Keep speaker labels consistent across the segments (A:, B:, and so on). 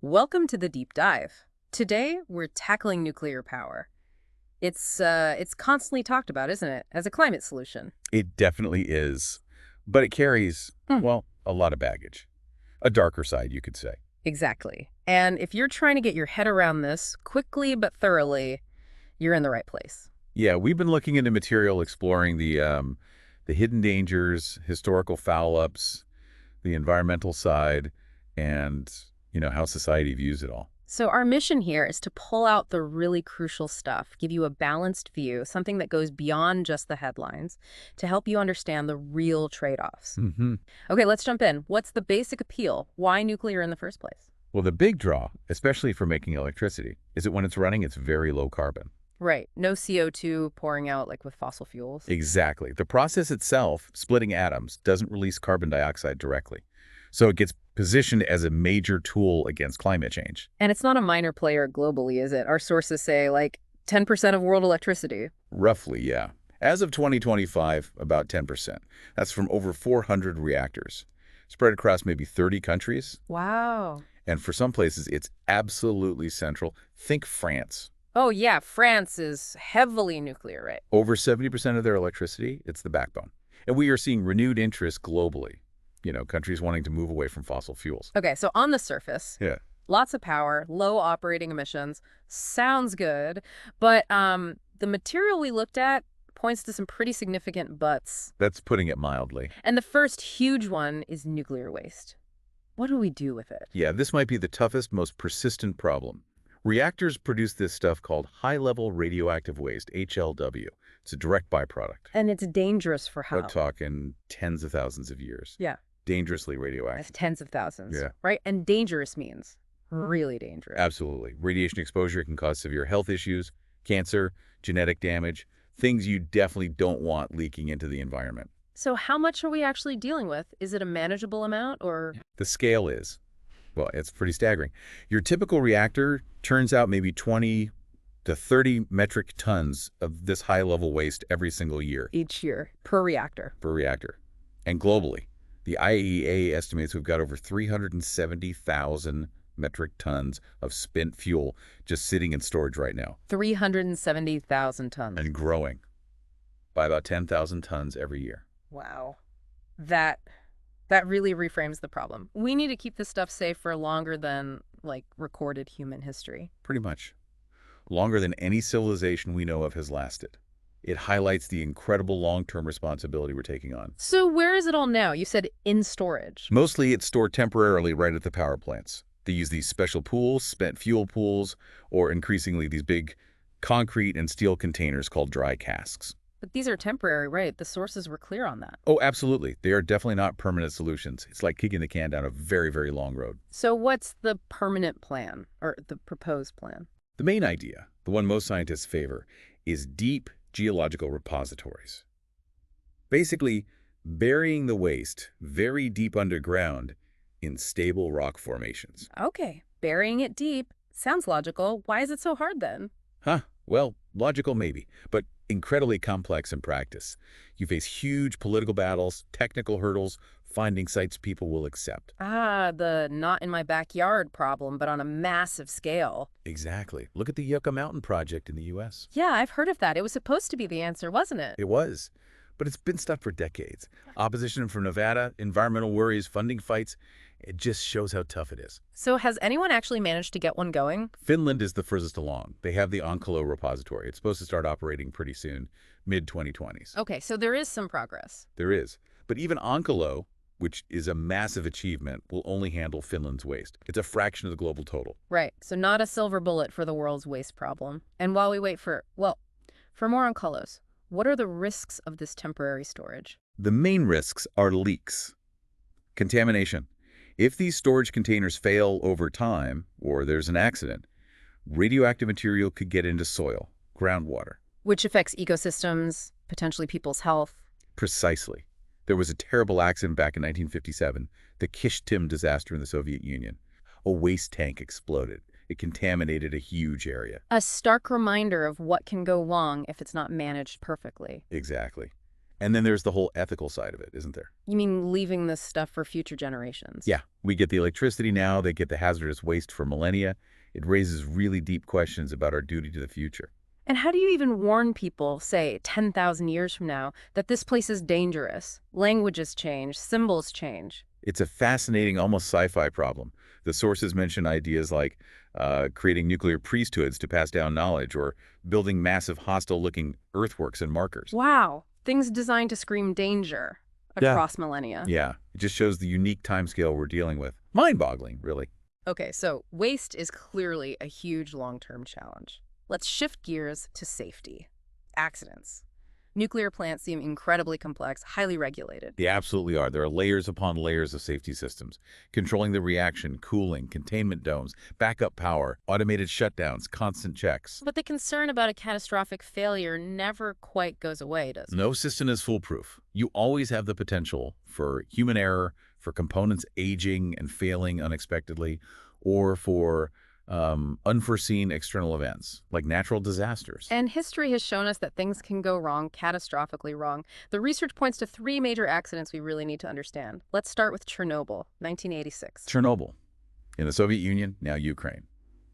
A: Welcome to the deep dive. Today, we're tackling nuclear power. It's constantly talked about, isn't it, as a climate solution?
B: It definitely is. But it carries,
A: Hmm.
B: well, a lot of baggage. A darker side, you could say.
A: Exactly. And if you're trying to get your head around this quickly but thoroughly, you're in the right place.
B: Yeah, we've been looking into material exploring the hidden dangers, historical foul-ups, the environmental side, and, how society views it all.
A: So our mission here is to pull out the really crucial stuff, give you a balanced view, something that goes beyond just the headlines, to help you understand the real trade-offs.
B: hmm
A: Okay, let's jump in. What's the basic appeal? Why nuclear in the first place?
B: Well, the big draw, especially for making electricity, is that when it's running, it's very low carbon.
A: Right. No CO2 pouring out like with fossil fuels.
B: Exactly. The process itself, splitting atoms, doesn't release carbon dioxide directly. So it gets positioned as a major tool against climate change.
A: And it's not a minor player globally, is it? Our sources say like 10% of world electricity.
B: Roughly, yeah. As of 2025, about 10%. That's from over 400 reactors, spread across maybe 30 countries.
A: Wow.
B: And for some places, it's absolutely central. Think France.
A: Oh, yeah. France is heavily nuclear, right?
B: Over 70% of their electricity, it's the backbone. And we are seeing renewed interest globally. Countries wanting to move away from fossil fuels.
A: Okay, so on the surface,
B: Yeah.
A: lots of power, low operating emissions. Sounds good. But the material we looked at points to some pretty significant buts.
B: That's putting it mildly.
A: And the first huge one is nuclear waste. What do we do with it?
B: Yeah, this might be the toughest, most persistent problem. Reactors produce this stuff called high-level radioactive waste, HLW. It's a direct byproduct.
A: And it's dangerous for
B: We're
A: how?
B: talking tens of thousands of years.
A: Yeah.
B: Dangerously
A: That's
B: radioactive.
A: tens of thousands,
B: Yeah.
A: right? And dangerous means really dangerous.
B: Absolutely. Radiation exposure can cause severe health issues, cancer, genetic damage, things you definitely don't want leaking into the environment.
A: So how much are we actually dealing with? Is it a manageable amount or?
B: The scale is, well, it's pretty staggering. Your typical reactor turns out maybe 20 to 30 metric tons of this high-level waste every single year
A: Each year per reactor.
B: per reactor. And globally, the IAEA estimates we've got over 370,000 metric tons of spent fuel just sitting in storage right now
A: 370,000 tons.
B: and growing by about 10,000 tons every year.
A: Wow. That that really reframes the problem. We need to keep this stuff safe for longer than like recorded human history.
B: Pretty much. Longer than any civilization we know of has lasted. It highlights the incredible long-term responsibility we're taking on.
A: So where is it all now? You said in storage.
B: Mostly it's stored temporarily right at the power plants. They use these special pools, spent fuel pools, or increasingly these big concrete and steel containers called dry casks.
A: But these are temporary, right? The sources were clear on that.
B: Oh, absolutely. They are definitely not permanent solutions. It's like kicking the can down a very, very long road.
A: So what's the permanent plan or the proposed plan?
B: The main idea, the one most scientists favor, is deep geological repositories. Basically, burying the waste very deep underground in stable rock formations.
A: Okay, burying it deep. Sounds logical. Why is it so hard then?
B: Huh, well, logical maybe, but incredibly complex in practice. You face huge political battles, technical hurdles, finding sites people will accept.
A: Ah, the not in my backyard problem, but on a massive scale.
B: Exactly. Look at the Yucca Mountain Project in the U.S.
A: Yeah, I've heard of that. It was supposed to be the answer, wasn't it?
B: It was, but it's been stuck for decades. Opposition from Nevada, environmental worries, funding fights. It just shows how tough it is.
A: So has anyone actually managed to get one going?
B: Finland is the furthest along. They have the Onkalo repository. It's supposed to start operating pretty soon, mid-2020s.
A: Okay, so there is some progress.
B: There is. But even Onkalo, which is a massive achievement, will only handle Finland's waste. It's a fraction of the global total.
A: Right, so not a silver bullet for the world's waste problem. And while we wait for more on Collos, what are the risks of this temporary storage?
B: The main risks are leaks. Contamination. If these storage containers fail over time, or there's an accident, radioactive material could get into soil, groundwater.
A: Which affects ecosystems, potentially people's health.
B: Precisely. There was a terrible accident back in 1957, the Kishtim disaster in the Soviet Union. A waste tank exploded. It contaminated a huge area.
A: A stark reminder of what can go wrong if it's not managed perfectly.
B: Exactly. And then there's the whole ethical side of it, isn't there?
A: You mean leaving this stuff for future generations?
B: Yeah, we get the electricity now, they get the hazardous waste for millennia. It raises really deep questions about our duty to the future.
A: And how do you even warn people, say, 10,000 years from now, that this place is dangerous? Languages change, symbols change.
B: It's a fascinating, almost sci-fi problem. The sources mention ideas like creating nuclear priesthoods to pass down knowledge or building massive hostile-looking earthworks and markers.
A: Wow, things designed to scream danger
B: Yeah.
A: across millennia.
B: Yeah, it just shows the unique timescale we're dealing with. Mind-boggling, really.
A: Okay, so waste is clearly a huge long-term challenge. Let's shift gears to safety. Accidents. Nuclear plants seem incredibly complex, highly regulated.
B: They absolutely are. There are layers upon layers of safety systems, controlling the reaction, cooling, containment domes, backup power, automated shutdowns, constant checks.
A: But the concern about a catastrophic failure never quite goes away, does it?
B: No system is foolproof. You always have the potential for human error, for components aging and failing unexpectedly, or for unforeseen external events, like natural disasters.
A: And history has shown us that things can go wrong, catastrophically wrong. The research points to three major accidents we really need to understand. Let's start with Chernobyl, 1986.
B: Chernobyl, in the Soviet Union, now Ukraine.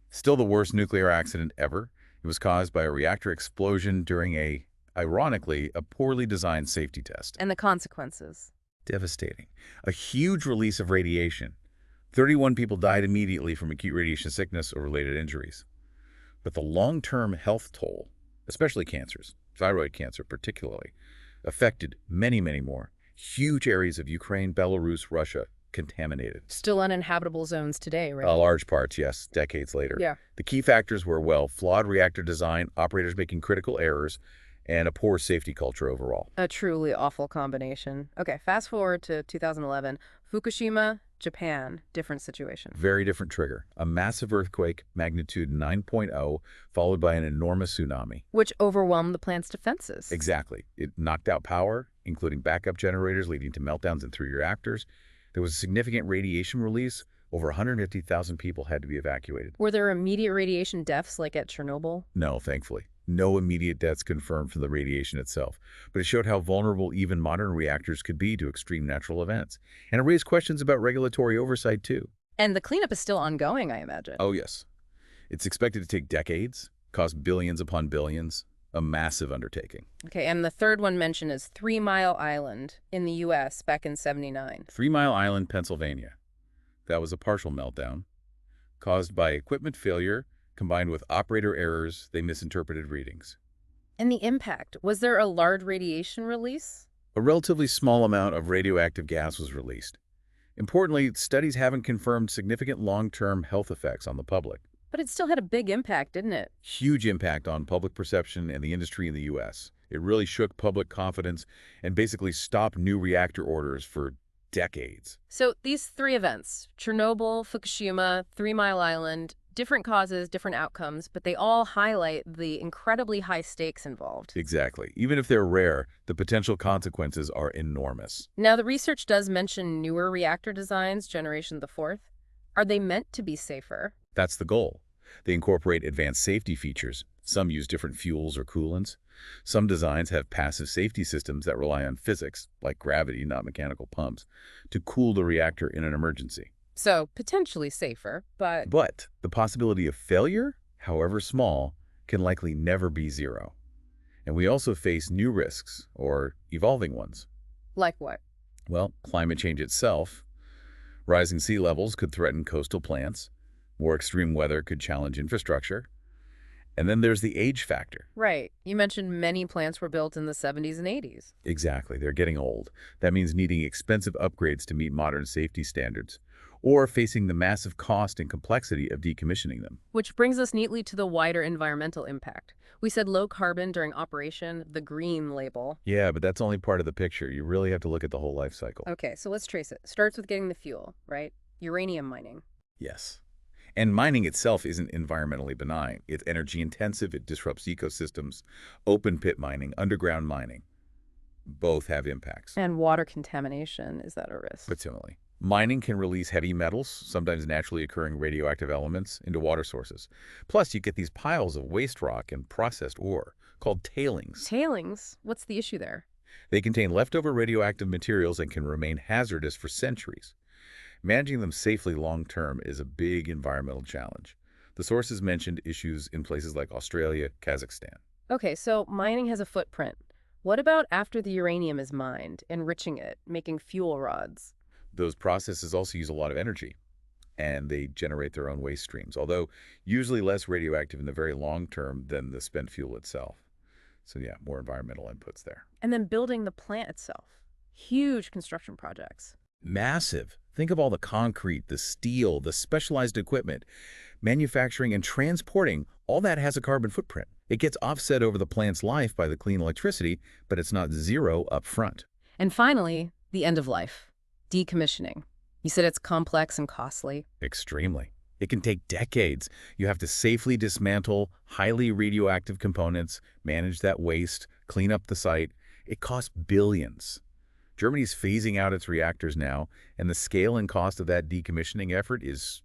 B: Still the worst nuclear accident ever. It was caused by a reactor explosion during ironically, a poorly designed safety test.
A: And the consequences.
B: Devastating. A huge release of radiation. 31 people died immediately from acute radiation sickness or related injuries. But the long-term health toll, especially cancers, thyroid cancer particularly, affected many, many more. Huge areas of Ukraine, Belarus, Russia, contaminated.
A: Still uninhabitable zones today, right?
B: Large parts, yes, decades later.
A: Yeah.
B: The key factors were, well, flawed reactor design, operators making critical errors, and a poor safety culture overall.
A: A truly awful combination. Okay, fast forward to 2011. Fukushima, Japan, different situation.
B: Very different trigger. A massive earthquake, magnitude 9.0, followed by an enormous tsunami.
A: Which overwhelmed the plant's defenses.
B: Exactly. It knocked out power, including backup generators, leading to meltdowns in 3 reactors. There was a significant radiation release. Over 150,000 people had to be evacuated.
A: Were there immediate radiation deaths like at Chernobyl?
B: No, thankfully. No immediate deaths confirmed from the radiation itself, but it showed how vulnerable even modern reactors could be to extreme natural events. And it raised questions about regulatory oversight, too.
A: And the cleanup is still ongoing, I imagine.
B: Oh, yes. It's expected to take decades, cost billions upon billions, a massive undertaking.
A: Okay, and the third one mentioned is 3 Mile Island in the U.S. back in '79.
B: 3 Mile Island, Pennsylvania. That was a partial meltdown caused by equipment failure combined with operator errors. They misinterpreted readings.
A: And the impact, was there a large radiation release?
B: A relatively small amount of radioactive gas was released. Importantly, studies haven't confirmed significant long-term health effects on the public.
A: But it still had a big impact, didn't it?
B: Huge impact on public perception and the industry in the U.S. It really shook public confidence and basically stopped new reactor orders for decades.
A: So these three events, Chernobyl, Fukushima, 3 Mile Island, different causes, different outcomes, but they all highlight the incredibly high stakes involved.
B: Exactly. Even if they're rare, the potential consequences are enormous.
A: Now, the research does mention newer reactor designs, generation the fourth. Are they meant to be safer?
B: That's the goal. They incorporate advanced safety features. Some use different fuels or coolants. Some designs have passive safety systems that rely on physics, like gravity, not mechanical pumps, to cool the reactor in an emergency.
A: So, potentially safer, but...
B: But the possibility of failure, however small, can likely never be zero. And we also face new risks, or evolving ones.
A: Like what?
B: Well, climate change itself. Rising sea levels could threaten coastal plants. More extreme weather could challenge infrastructure. And then there's the age factor.
A: Right. You mentioned many plants were built in the 70s and 80s.
B: Exactly. They're getting old. That means needing expensive upgrades to meet modern safety standards, or facing the massive cost and complexity of decommissioning them.
A: Which brings us neatly to the wider environmental impact. We said low carbon during operation, the green label.
B: Yeah, but that's only part of the picture. You really have to look at the whole life cycle.
A: Okay, so let's trace it. Starts with getting the fuel, right? Uranium mining.
B: Yes. And mining itself isn't environmentally benign. It's energy intensive, it disrupts ecosystems. Open pit mining, underground mining, both have impacts.
A: And water contamination, is that a risk?
B: But similarly, mining can release heavy metals, sometimes naturally occurring radioactive elements, into water sources. Plus, you get these piles of waste rock and processed ore, called tailings.
A: Tailings? What's the issue there?
B: They contain leftover radioactive materials and can remain hazardous for centuries. Managing them safely long-term is a big environmental challenge. The sources mentioned issues in places like Australia, Kazakhstan.
A: Okay, so mining has a footprint. What about after the uranium is mined, enriching it, making fuel rods?
B: Those processes also use a lot of energy, and they generate their own waste streams, although usually less radioactive in the very long term than the spent fuel itself. So yeah, more environmental inputs there.
A: And then building the plant itself. Huge construction projects.
B: Massive. Think of all the concrete, the steel, the specialized equipment. Manufacturing and transporting, all that has a carbon footprint. It gets offset over the plant's life by the clean electricity, but it's not zero up front.
A: And finally, the end of life. Decommissioning. You said it's complex and costly.
B: Extremely. It can take decades. You have to safely dismantle highly radioactive components, manage that waste, clean up the site. It costs billions. Germany's phasing out its reactors now, and the scale and cost of that decommissioning effort is,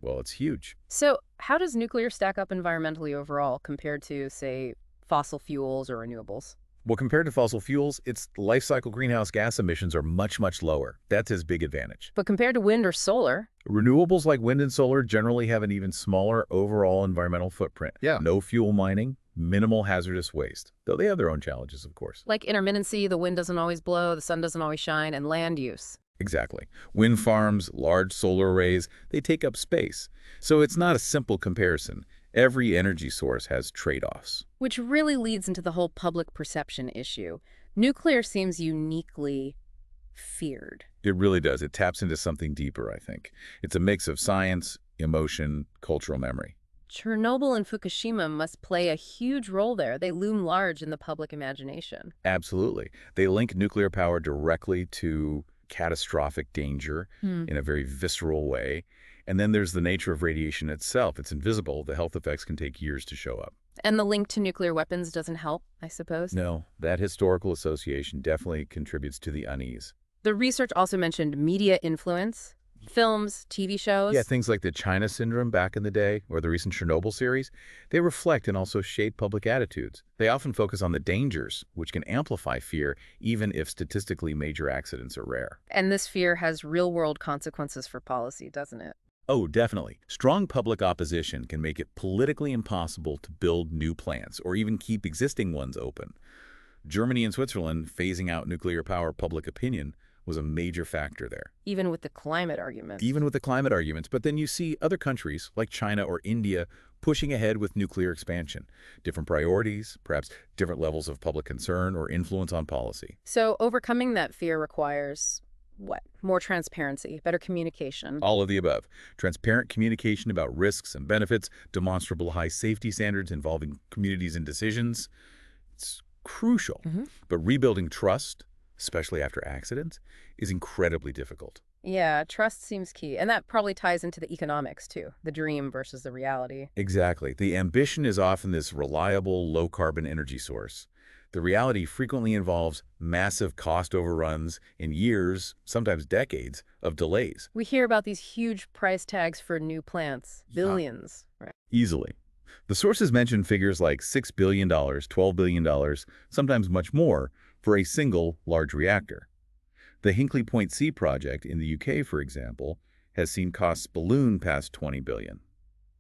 B: well, it's huge.
A: So how does nuclear stack up environmentally overall compared to, say, fossil fuels or renewables?
B: Well, compared to fossil fuels, its life cycle greenhouse gas emissions are much, much lower. That's its big advantage.
A: But compared to wind or solar,
B: Renewables like wind and solar generally have an even smaller overall environmental footprint.
C: Yeah.
B: No fuel mining, minimal hazardous waste, though they have their own challenges, of course.
A: like intermittency, the wind doesn't always blow, the sun doesn't always shine, and land use.
B: Exactly. Wind farms, large solar arrays, they take up space. So it's not a simple comparison. Every energy source has trade-offs.
A: Which really leads into the whole public perception issue. Nuclear seems uniquely feared.
B: It really does. It taps into something deeper, I think. It's a mix of science, emotion, cultural memory.
A: Chernobyl and Fukushima must play a huge role there. They loom large in the public imagination.
B: Absolutely. They link nuclear power directly to catastrophic danger in a very visceral way. And then there's the nature of radiation itself. It's invisible. The health effects can take years to show up.
A: And the link to nuclear weapons doesn't help, I suppose?
B: No, that historical association definitely contributes to the unease.
A: The research also mentioned media influence, films, TV shows.
B: Yeah, things like the China syndrome back in the day or the recent Chernobyl series, they reflect and also shape public attitudes. They often focus on the dangers, which can amplify fear even if statistically major accidents are rare.
A: And this fear has real-world consequences for policy, doesn't it?
B: Oh, definitely. Strong public opposition can make it politically impossible to build new plants or even keep existing ones open. Germany and Switzerland phasing out nuclear power public opinion was a major factor there.
A: Even with the climate argument.
B: Even with the climate arguments. But then you see other countries like China or India pushing ahead with nuclear expansion. Different priorities, perhaps different levels of public concern or influence on policy.
A: So overcoming that fear requires what? More transparency, better communication.
B: All of the above. Transparent communication about risks and benefits, demonstrable high safety standards involving communities and decisions. It's crucial. But rebuilding trust, especially after accidents, is incredibly difficult.
A: Yeah, trust seems key. And that probably ties into the economics, too. The dream versus the reality.
B: Exactly. The ambition is often this reliable, low-carbon energy source. The reality frequently involves massive cost overruns in years, sometimes decades, of delays.
A: We hear about these huge price tags for new plants. Billions. Right.
B: Easily. The sources mention figures like $6 billion, $12 billion, sometimes much more, for a single large reactor. The Hinkley Point C project in the UK, for example, has seen costs balloon past $20 billion.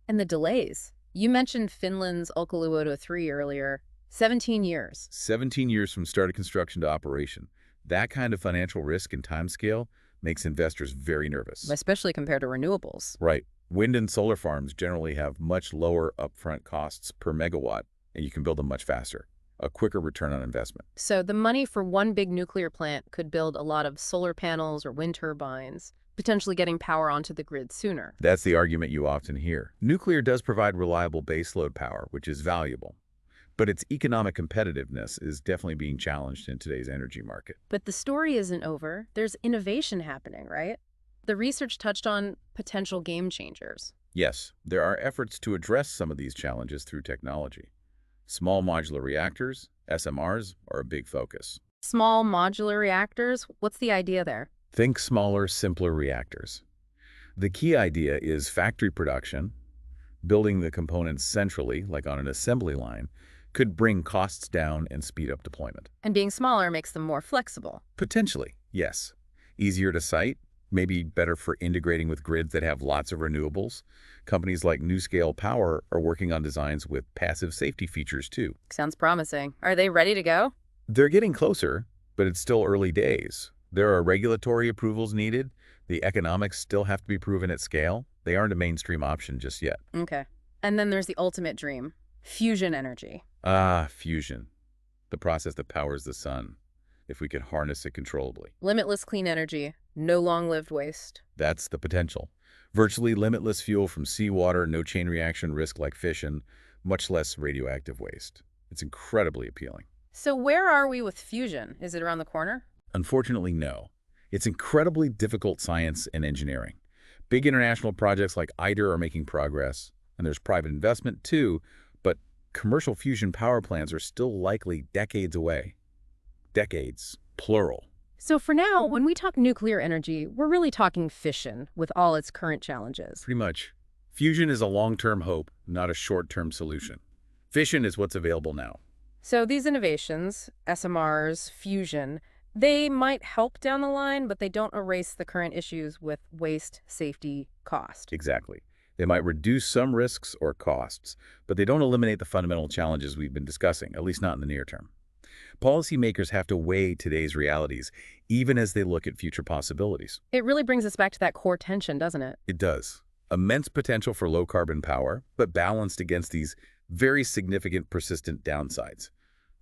A: And the delays. You mentioned Finland's Olkiluoto 3 earlier. 17 years.
B: 17 years from start of construction to operation. That kind of financial risk and timescale makes investors very nervous.
A: Especially compared to renewables.
B: Right. Wind and solar farms generally have much lower upfront costs per megawatt, and you can build them much faster. A quicker return on investment.
A: So the money for one big nuclear plant could build a lot of solar panels or wind turbines, potentially getting power onto the grid sooner.
B: That's the argument you often hear. Nuclear does provide reliable baseload power, which is valuable. But its economic competitiveness is definitely being challenged in today's energy market.
A: But the story isn't over. There's innovation happening, right? The research touched on potential game changers.
B: Yes, there are efforts to address some of these challenges through technology. Small modular reactors, SMRs, are a big focus.
A: Small modular reactors? What's the idea there?
B: Think smaller, simpler reactors. The key idea is factory production, building the components centrally, like on an assembly line, could bring costs down and speed up deployment.
A: And being smaller makes them more flexible.
B: Potentially, yes. Easier to site, maybe better for integrating with grids that have lots of renewables. Companies like NewScale Power are working on designs with passive safety features too.
A: Sounds promising. Are they ready to go?
B: They're getting closer, but it's still early days. There are regulatory approvals needed. The economics still have to be proven at scale. They aren't a mainstream option just yet.
A: Okay. And then there's the ultimate dream, fusion energy.
B: Ah, fusion. The process that powers the sun, if we could harness it controllably.
A: Limitless clean energy, no long-lived waste.
B: That's the potential. Virtually limitless fuel from seawater, no chain reaction risk like fission, much less radioactive waste. It's incredibly appealing.
A: So where are we with fusion? Is it around the corner?
B: Unfortunately, no. It's incredibly difficult science and engineering. Big international projects like ITER are making progress, and there's private investment too, but commercial fusion power plants are still likely decades away. Decades, plural.
A: So for now, when we talk nuclear energy, we're really talking fission with all its current challenges.
B: Pretty much. Fusion is a long-term hope, not a short-term solution. Fission is what's available now.
A: So these innovations, SMRs, fusion, they might help down the line, but they don't erase the current issues with waste, safety, cost.
B: Exactly. They might reduce some risks or costs, but they don't eliminate the fundamental challenges we've been discussing, at least not in the near term. Policymakers have to weigh today's realities, even as they look at future possibilities.
A: It really brings us back to that core tension, doesn't it?
B: It does. Immense potential for low-carbon power, but balanced against these very significant persistent downsides.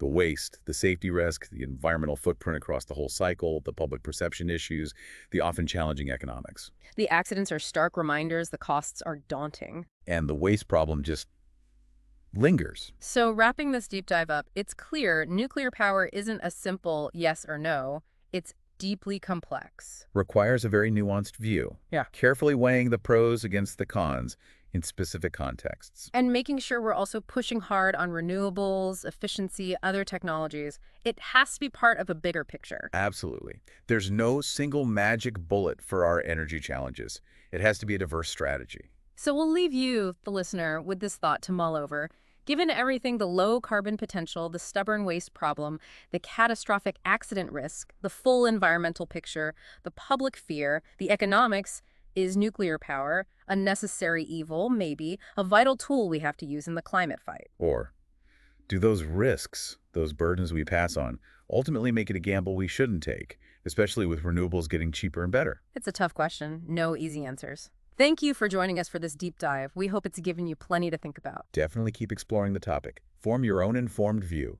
B: The waste, the safety risk, the environmental footprint across the whole cycle, the public perception issues, the often challenging economics.
A: The accidents are stark reminders, the costs are daunting.
B: And the waste problem just lingers.
A: So wrapping this deep dive up, it's clear nuclear power isn't a simple yes or no. It's deeply complex.
B: Requires a very nuanced view.
A: Yeah.
B: Carefully weighing the pros against the cons in specific contexts.
A: And making sure we're also pushing hard on renewables, efficiency, other technologies. It has to be part of a bigger picture.
B: Absolutely. There's no single magic bullet for our energy challenges. It has to be a diverse strategy.
A: So we'll leave you, the listener, with this thought to mull over. Given everything, the low carbon potential, the stubborn waste problem, the catastrophic accident risk, the full environmental picture, the public fear, the economics, is nuclear power a necessary evil, maybe, a vital tool we have to use in the climate fight?
B: Or do those risks, those burdens we pass on, ultimately make it a gamble we shouldn't take, especially with renewables getting cheaper and better?
A: It's a tough question. No easy answers. Thank you for joining us for this deep dive. We hope it's given you plenty to think about.
B: Definitely keep exploring the topic. Form your own informed view.